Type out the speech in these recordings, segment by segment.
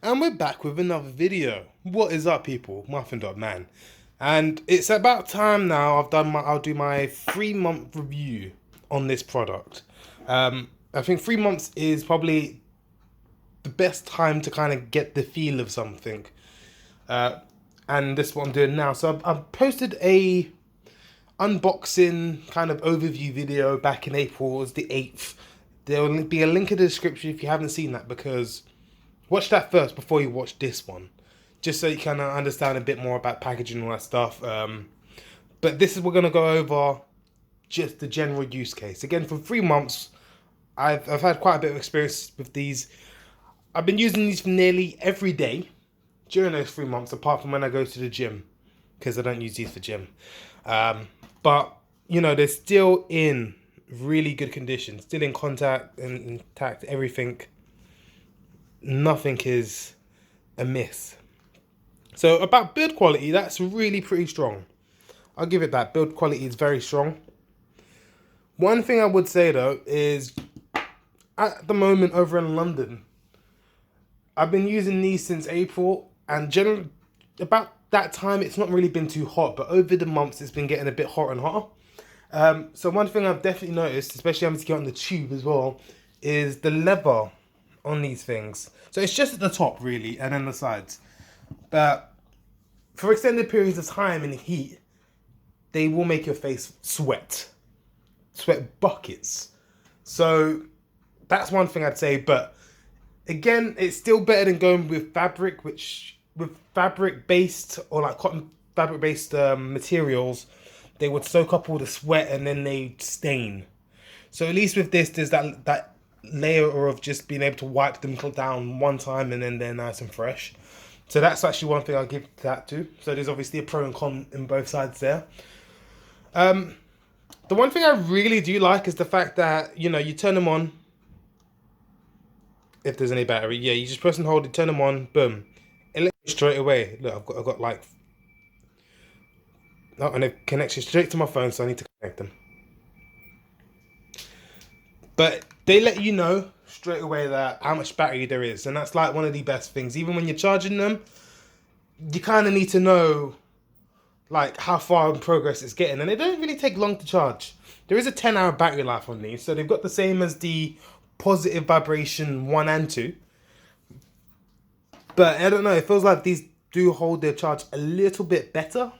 And we're back with another video. What is up, people? MuffinDotMan. And it's about time now I'll do my 3-month review on this product. I think 3 months is probably the best time to kind of get the feel of something. And this is what I'm doing now. So I've posted a unboxing kind of overview video back in April. It was the 8th. There will be a link in the description if you haven't seen that, because watch that first before you watch this one, just so you can understand a bit more about packaging and all that stuff. But this is, we're going to go over just the general use case. Again, for 3 months, I've had quite a bit of experience with these. I've been using these for nearly every day during those 3 months, apart from when I go to the gym, because I don't use these for gym. But, you know, they're still in really good condition, still in contact and intact, everything. Nothing is amiss. So about build quality, that's really pretty strong. I'll give it that. Build quality is very strong. One thing I would say though is, at the moment over in London, I've been using these since April, and generally about that time it's not really been too hot, but over the months it's been getting a bit hotter and hotter. So one thing I've definitely noticed, especially having to get on the tube as well, is the leather on these things. So it's just at the top really, and then the sides. But for extended periods of time in the heat, they will make your face sweat buckets. So that's one thing I'd say. But again, it's still better than going with fabric, which with fabric based or like cotton fabric based materials, they would soak up all the sweat and then they stain. So at least with this, there's that layer of just being able to wipe them down one time and then they're nice and fresh. So that's actually one thing I'll give that to. So there's obviously a pro and con in both sides there. The one thing I really do like is the fact that, you know, you turn them on. If there's any battery, yeah, you just press and hold it, turn them on, boom. It lets you straight away. Look, I've got like, oh, and it connects you straight to my phone, so I need to connect them. But they let you know straight away that how much battery there is, and that's like one of the best things. Even when you're charging them, you kind of need to know like how far in progress it's getting, and they don't really take long to charge. There is a 10-hour battery life on these, so they've got the same as the positive vibration 1 and 2. But I don't know, it feels like these do hold their charge a little bit better.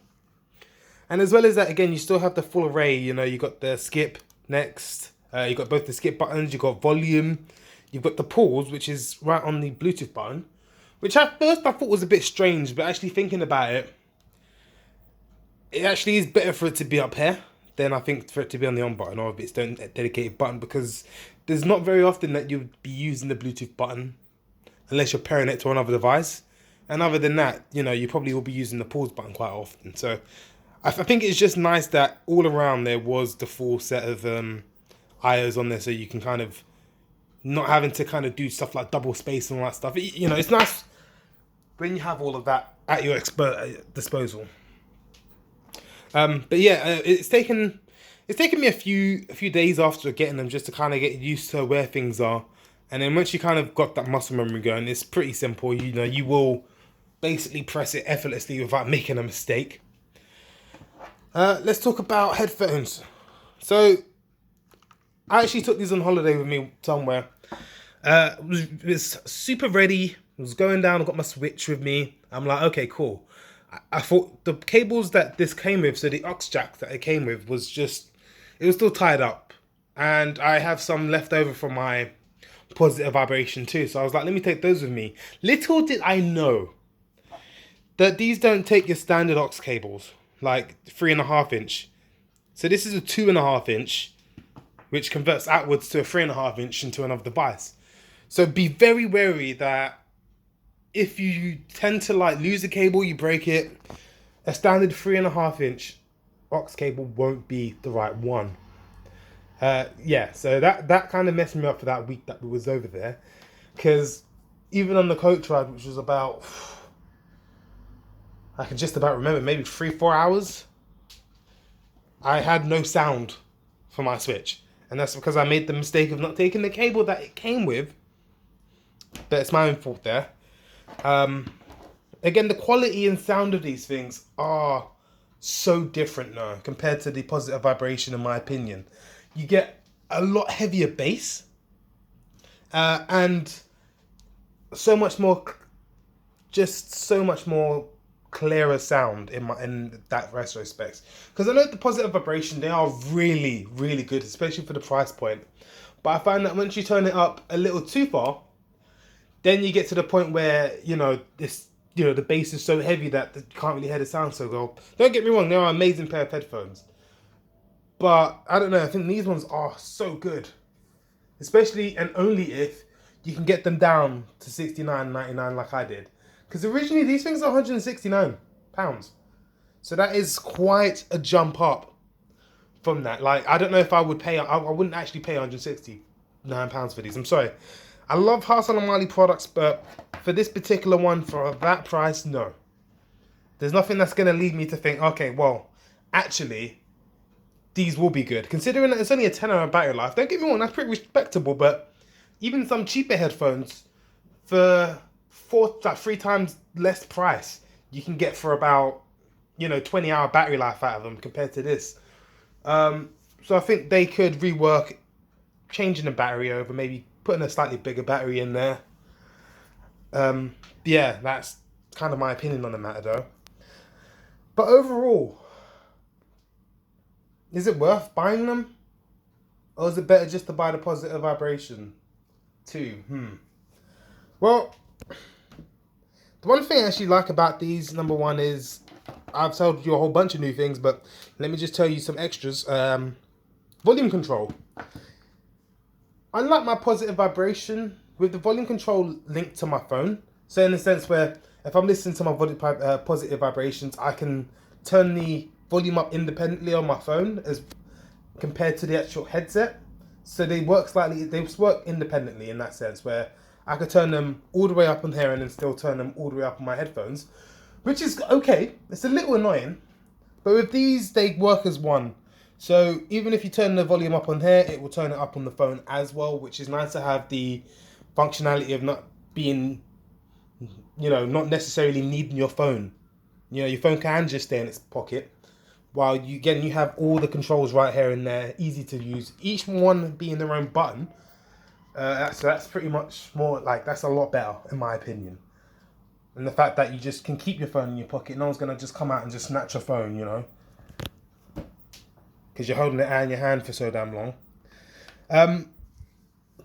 And as well as that, again, you still have the full array. You know, you got the skip next. You got both the skip buttons. You got volume. You've got the pause, which is right on the Bluetooth button, which at first I thought was a bit strange, but actually thinking about it, it actually is better for it to be up here than I think for it to be on the on button or if it's a dedicated button, because there's not very often that you'd be using the Bluetooth button unless you're pairing it to another device. And other than that, you know, you probably will be using the pause button quite often. So I think it's just nice that all around there was the full set of IOs on there, so you can kind of not having to kind of do stuff like double space and all that stuff. You know, it's nice when you have all of that at your disposal. But yeah, it's taken me a few days after getting them just to kind of get used to where things are, and then once you kind of got that muscle memory going, it's pretty simple. You know, you will basically press it effortlessly without making a mistake. Let's talk about headphones. So I actually took these on holiday with me somewhere. Was super ready. Was going down. I got my Switch with me. I'm like, okay, cool. I thought the cables that this came with, so the aux jack that it came with, was just, it was still tied up, and I have some left over from my positive vibration too. So I was like, let me take those with me. Little did I know that these don't take your standard aux cables, like 3.5 inch. So this is a 2.5 inch, which converts outwards to a 3.5 inch into another device. So be very wary that if you tend to like lose a cable, you break it, a standard 3.5 inch aux cable won't be the right one. Yeah, so that kind of messed me up for that week that we was over there, because even on the coach ride, which was about, I can just about remember, maybe 3-4 hours, I had no sound for my Switch. And that's because I made the mistake of not taking the cable that it came with. But it's my own fault there. Again, the quality and sound of these things are so different now compared to the positive vibration, in my opinion. You get a lot heavier bass, and so much more, just so much more clearer sound in that retrospect. Because I know the positive vibration, they are really, really good, especially for the price point. But I find that once you turn it up a little too far, then you get to the point where, the bass is so heavy that you can't really hear the sound so well. Don't get me wrong, they are an amazing pair of headphones. But I don't know, I think these ones are so good. Especially and only if you can get them down to £69.99 like I did. Because originally these things are £169. So that is quite a jump up from that. Like, I don't know if I would pay, I wouldn't actually pay £169 for these. I'm sorry. I love Hassan and Marley products, but for this particular one, for that price, no. There's nothing that's going to lead me to think, okay, well, actually, these will be good. Considering that it's only a 10-hour battery life, don't get me wrong, that's pretty respectable, but even some cheaper headphones for 3 times less price, you can get for about, 20-hour battery life out of them compared to this. So I think they could rework changing the battery over, maybe putting a slightly bigger battery in there. Yeah, that's kind of my opinion on the matter though. But overall, is it worth buying them? Or is it better just to buy the positive vibration too? Well, the one thing I actually like about these, number one, is I've told you a whole bunch of new things, but let me just tell you some extras. Volume control. Unlike my positive vibration, with the volume control linked to my phone, so in the sense where if I'm listening to my positive vibrations, I can turn the volume up independently on my phone as compared to the actual headset. So they work independently in that sense, where I could turn them all the way up on here and then still turn them all the way up on my headphones, which is okay. It's a little annoying, but with these, they work as one. So even if you turn the volume up on here, it will turn it up on the phone as well, which is nice to have the functionality of not being, not necessarily needing your phone. Your phone can just stay in its pocket, while you have all the controls right here and there, easy to use, each one being their own button. So that's pretty much more, that's a lot better in my opinion. And the fact that you just can keep your phone in your pocket, no one's going to just come out and just snatch your phone, because you're holding it in your hand for so damn long.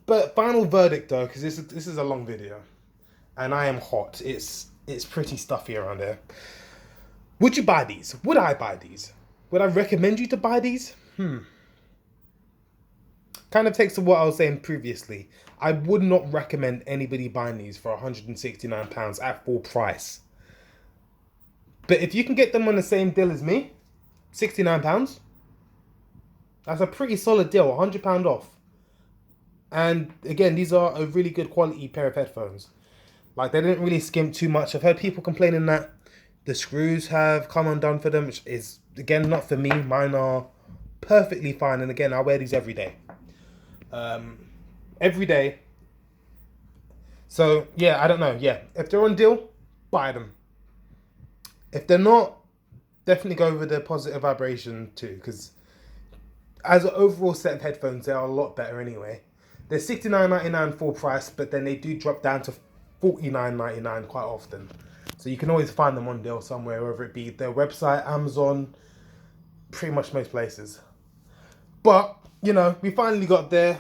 But final verdict though, because this is a long video, and I am hot. It's pretty stuffy around here. Would you buy these? Would I buy these? Would I recommend you to buy these? Kind of takes to what I was saying previously. I would not recommend anybody buying these for £169 at full price. But if you can get them on the same deal as me, £69, that's a pretty solid deal, £100 off. And again, these are a really good quality pair of headphones. They didn't really skimp too much. I've heard people complaining that the screws have come undone for them, which is, again, not for me. Mine are perfectly fine. And again, I wear these every day. Every day. So, yeah, I don't know. Yeah, if they're on deal, buy them. If they're not, definitely go with the positive vibration too, because as an overall set of headphones, they are a lot better anyway. They're $69.99 full price, but then they do drop down to $49.99 quite often. So you can always find them on deal somewhere, whether it be their website, Amazon, pretty much most places. But, we finally got there.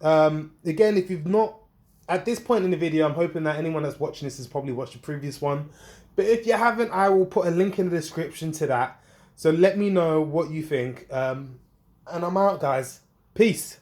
Again, if you've not, at this point in the video, I'm hoping that anyone that's watching this has probably watched the previous one. But if you haven't, I will put a link in the description to that. So let me know what you think. And I'm out, guys. Peace.